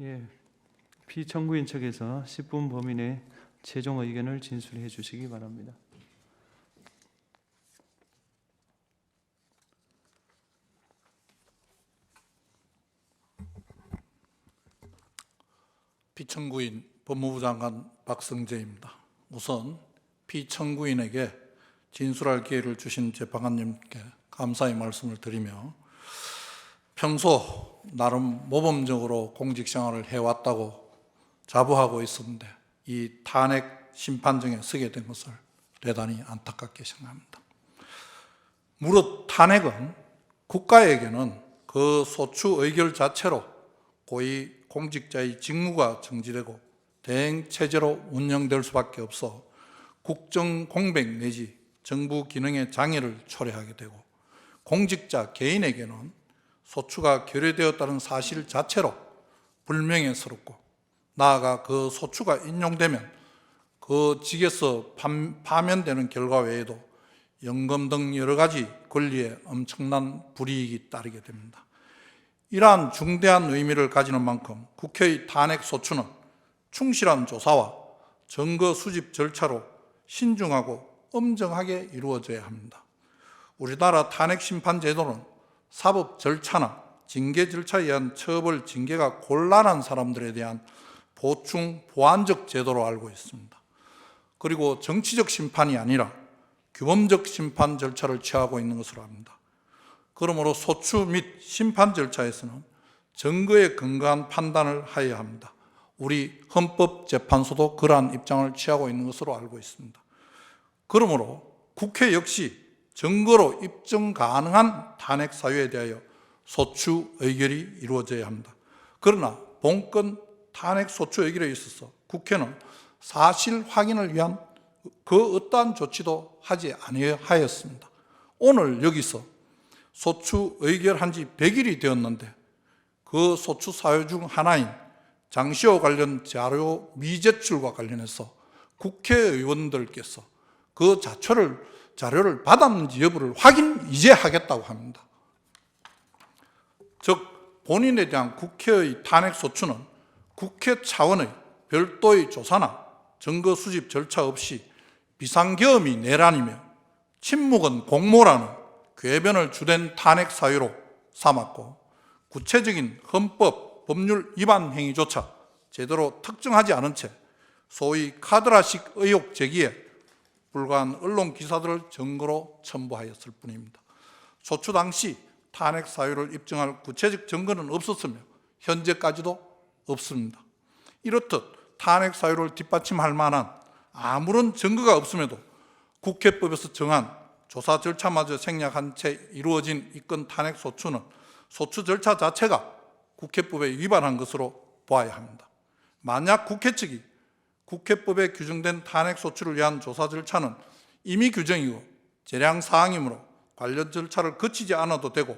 예, 피청구인 측에서 10분 범위 내 최종 의견을 진술해 주시기 바랍니다. 피청구인 법무부 장관 박성재입니다. 우선 피청구인에게 진술할 기회를 주신 재판관님께 감사의 말씀을 드리며, 평소 나름 모범적으로 공직생활을 해왔다고 자부하고 있었는데 이 탄핵 심판정에 서게 된 것을 대단히 안타깝게 생각합니다. 무릇 탄핵은 국가에게는 그 소추 의결 자체로 고위 공직자의 직무가 정지되고 대행체제로 운영될 수밖에 없어 국정 공백 내지 정부 기능의 장애를 초래하게 되고, 공직자 개인에게는 소추가 결여되었다는 사실 자체로 불명예스럽고, 나아가 그 소추가 인용되면 그 직에서 파면되는 결과 외에도 연금 등 여러 가지 권리에 엄청난 불이익이 따르게 됩니다. 이러한 중대한 의미를 가지는 만큼 국회의 탄핵 소추는 충실한 조사와 증거 수집 절차로 신중하고 엄정하게 이루어져야 합니다. 우리나라 탄핵 심판 제도는 사법 절차나 징계 절차에 의한 처벌, 징계가 곤란한 사람들에 대한 보충, 보완적 제도로 알고 있습니다. 그리고 정치적 심판이 아니라 규범적 심판 절차를 취하고 있는 것으로 압니다. 그러므로 소추 및 심판 절차에서는 증거에 근거한 판단을 하여야 합니다. 우리 헌법재판소도 그러한 입장을 취하고 있는 것으로 알고 있습니다. 그러므로 국회 역시 증거로 입증 가능한 탄핵 사유에 대하여 소추 의결이 이루어져야 합니다. 그러나 본건 탄핵 소추 의결에 있어서 국회는 사실 확인을 위한 그 어떠한 조치도 하지 아니하였습니다. 오늘 여기서 소추 의결한 지 100일이 되었는데 그 소추 사유 중 하나인 장시호 관련 자료 미제출과 관련해서 국회의원들께서 그 자료를 받았는지 여부를 확인 이제 하겠다고 합니다. 즉 본인에 대한 국회의 탄핵 소추는 국회 차원의 별도의 조사나 증거 수집 절차 없이 비상계엄이 내란이며 침묵은 공모라는 궤변을 주된 탄핵 사유로 삼았고, 구체적인 헌법, 법률 위반 행위조차 제대로 특정하지 않은 채 소위 카드라식 의혹 제기에 불과한 언론 기사들을 증거로 첨부하였을 뿐입니다. 소추 당시 탄핵 사유를 입증할 구체적 증거는 없었으며 현재까지도 없습니다. 이렇듯 탄핵 사유를 뒷받침할 만한 아무런 증거가 없음에도 국회법에서 정한 조사 절차마저 생략한 채 이루어진 이 건 탄핵 소추는 소추 절차 자체가 국회법에 위반한 것으로 보아야 합니다. 만약 국회 측이 국회법에 규정된 탄핵 소추를 위한 조사 절차는 임의 규정이고 재량 사항이므로 관련 절차를 거치지 않아도 되고,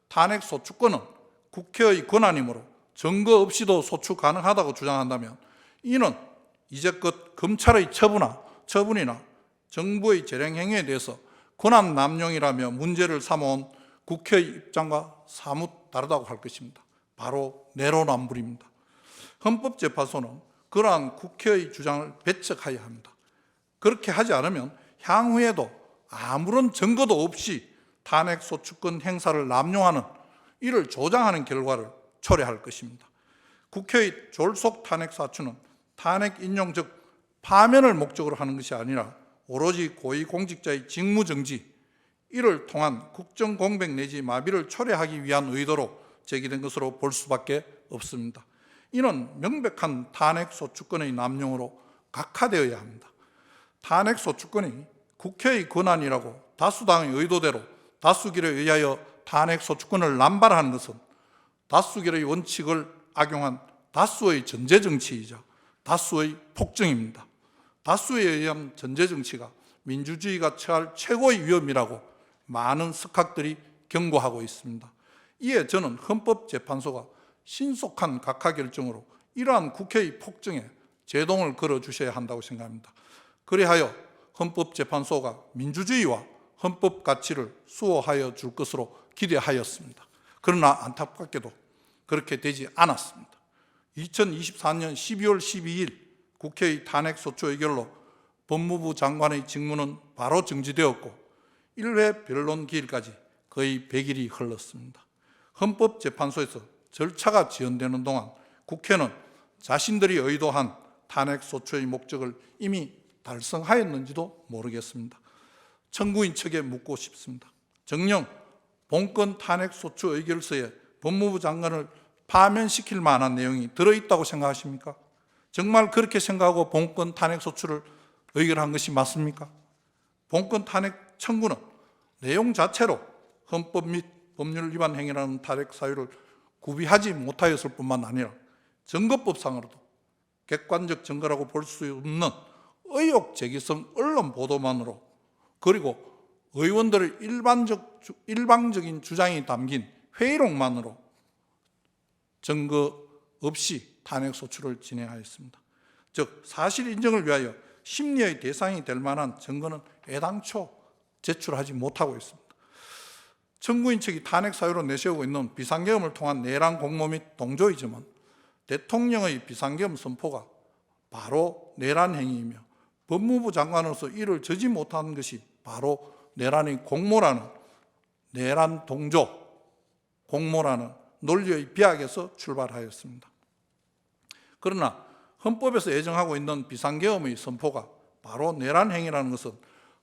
탄핵 소추권은 국회의 권한이므로 증거 없이도 소추 가능하다고 주장한다면, 이는 이제껏 검찰의 처분이나 정부의 재량 행위에 대해서 권한 남용이라며 문제를 삼아온 국회의 입장과 사뭇 다르다고 할 것입니다. 바로 내로남불입니다. 헌법재판소는 그러한 국회의 주장을 배척해야 합니다. 그렇게 하지 않으면 향후에도 아무런 증거도 없이 탄핵 소추권 행사를 남용하는, 이를 조장하는 결과를 초래할 것입니다. 국회의 졸속 탄핵 사추는 탄핵 인용, 즉 파면을 목적으로 하는 것이 아니라 오로지 고위공직자의 직무정지, 이를 통한 국정공백 내지 마비를 초래하기 위한 의도로 제기된 것으로 볼 수밖에 없습니다. 이는 명백한 탄핵 소추권의 남용으로 각하되어야 합니다. 탄핵 소추권이 국회의 권한이라고 다수당의 의도대로 다수결에 의하여 탄핵 소추권을 남발하는 것은 다수결의 원칙을 악용한 다수의 전제정치이자 다수의 폭정입니다. 다수에 의한 전제정치가 민주주의가 처할 최고의 위험이라고 많은 석학들이 경고하고 있습니다. 이에 저는 헌법재판소가 신속한 각하 결정으로 이러한 국회의 폭정에 제동을 걸어주셔야 한다고 생각합니다. 그리하여 헌법재판소가 민주주의와 헌법 가치를 수호하여 줄 것으로 기대하였습니다. 그러나 안타깝게도 그렇게 되지 않았습니다. 2024년 12월 12일 국회의 탄핵소추 의결로 법무부 장관의 직무는 바로 정지되었고 1회 변론 기일까지 거의 100일이 흘렀습니다. 헌법재판소에서 절차가 지연되는 동안 국회는 자신들이 의도한 탄핵소추의 목적을 이미 달성하였는지도 모르겠습니다. 청구인 측에 묻고 싶습니다. 정녕 본건 탄핵소추 의결서에 법무부 장관을 파면시킬 만한 내용이 들어있다고 생각하십니까? 정말 그렇게 생각하고 본건 탄핵소추를 의결한 것이 맞습니까? 본건 탄핵 청구는 내용 자체로 헌법 및 법률 위반 행위라는 탄핵 사유를 구비하지 못하였을 뿐만 아니라 증거법상으로도 객관적 증거라고 볼 수 없는 의혹 제기성 언론 보도만으로, 그리고 의원들의 일방적인 주장이 담긴 회의록만으로 증거 없이 탄핵소추를 진행하였습니다. 즉 사실 인정을 위하여 심리의 대상이 될 만한 증거는 애당초 제출하지 못하고 있습니다. 청구인 측이 탄핵 사유로 내세우고 있는 비상계엄을 통한 내란 공모 및 동조이지만 대통령의 비상계엄 선포가 바로 내란 행위이며 법무부 장관으로서 이를 저지 못한 것이 바로 내란의 공모라는, 내란 동조 공모라는 논리의 비약에서 출발하였습니다. 그러나 헌법에서 예정하고 있는 비상계엄의 선포가 바로 내란 행위라는 것은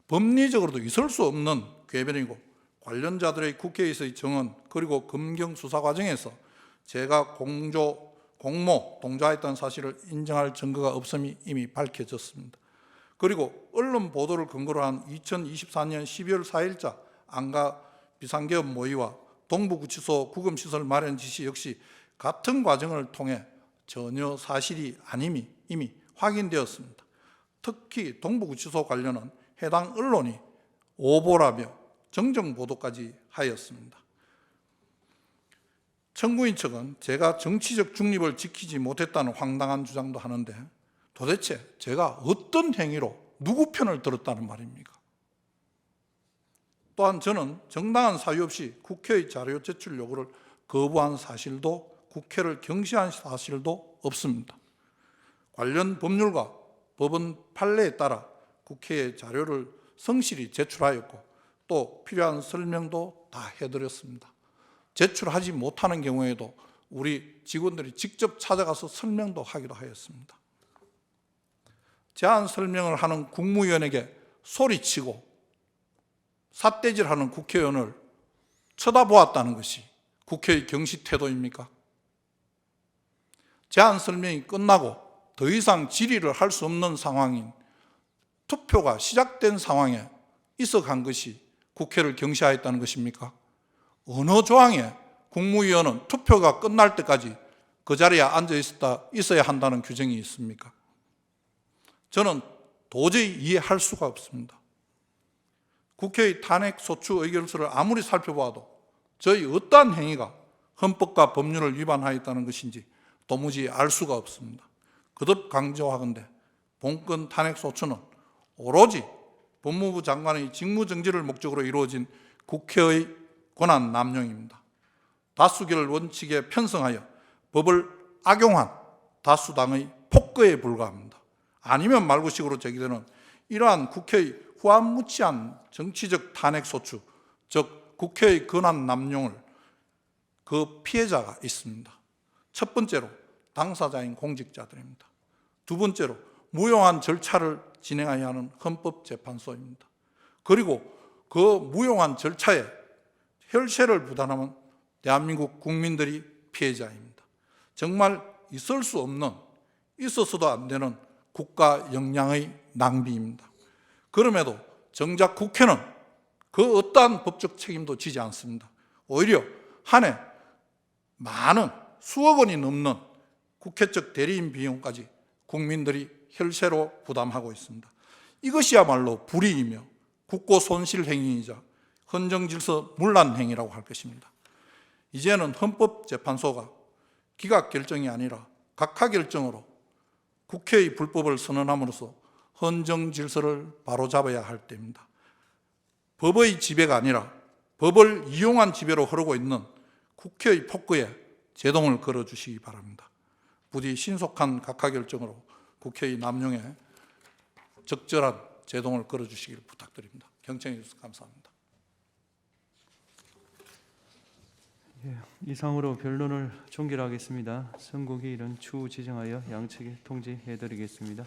법리적으로도 있을 수 없는 궤변이고, 관련자들의 국회에서의 증언 그리고 검경 수사 과정에서 제가 공모, 동조했다는 사실을 인정할 증거가 없음이 이미 밝혀졌습니다. 그리고 언론 보도를 근거로 한 2024년 12월 4일자 안가 비상계엄 모의와 동부구치소 구금시설 마련 지시 역시 같은 과정을 통해 전혀 사실이 아님이 이미 확인되었습니다. 특히 동부구치소 관련은 해당 언론이 오보라며 정정보도까지 하였습니다. 청구인 측은 제가 정치적 중립을 지키지 못했다는 황당한 주장도 하는데, 도대체 제가 어떤 행위로 누구 편을 들었다는 말입니까? 또한 저는 정당한 사유 없이 국회의 자료 제출 요구를 거부한 사실도, 국회를 경시한 사실도 없습니다. 관련 법률과 법원 판례에 따라 국회에 자료를 성실히 제출하였고 또 필요한 설명도 다 해드렸습니다. 제출하지 못하는 경우에도 우리 직원들이 직접 찾아가서 설명도 하기도 하였습니다. 제안 설명을 하는 국무위원에게 소리치고 삿대질하는 국회의원을 쳐다보았다는 것이 국회의 경시 태도입니까? 제안 설명이 끝나고 더 이상 질의를 할 수 없는 상황인, 투표가 시작된 상황에 있어간 것이 국회를 경시하였다는 것입니까? 어느 조항에 국무위원은 투표가 끝날 때까지 그 자리에 앉아 있어야 한다는 규정이 있습니까? 저는 도저히 이해할 수가 없습니다. 국회의 탄핵소추 의결서를 아무리 살펴봐도 저희 어떠한 행위가 헌법과 법률을 위반하였다는 것인지 도무지 알 수가 없습니다. 거듭 강조하건대 본건 탄핵소추는 오로지 법무부 장관의 직무정지를 목적으로 이루어진 국회의 권한 남용입니다. 다수결 원칙에 편성하여 법을 악용한 다수당의 폭거에 불과합니다. 아니면 말고식으로 제기되는 이러한 국회의 후안무치한 정치적 탄핵소추, 즉 국회의 권한 남용을 그 피해자가 있습니다. 첫 번째로 당사자인 공직자들입니다. 두 번째로 무용한 절차를 진행해야 하는 헌법재판소입니다. 그리고 그 무용한 절차에 혈세를 부담하는 대한민국 국민들이 피해자입니다. 정말 있을 수 없는, 있어서도 안 되는 국가 역량의 낭비입니다. 그럼에도 정작 국회는 그 어떠한 법적 책임도 지지 않습니다. 오히려 한 해 많은 수억 원이 넘는 국회적 대리인 비용까지 국민들이 혈세로 부담하고 있습니다. 이것이야말로 불이이며 국고 손실 행위이자 헌정질서 문란 행위라고 할 것입니다. 이제는 헌법재판소가 기각결정이 아니라 각하결정으로 국회의 불법을 선언함으로써 헌정질서를 바로잡아야 할 때입니다. 법의 지배가 아니라 법을 이용한 지배로 흐르고 있는 국회의 폭거에 제동을 걸어주시기 바랍니다. 부디 신속한 각하 결정으로 국회의 남용에 적절한 제동을 걸어주시길 부탁드립니다. 경청해 주셔서 감사합니다. 이상으로 변론을 종결하겠습니다. 선고기일은 추후 지정하여 양측에 통지해드리겠습니다.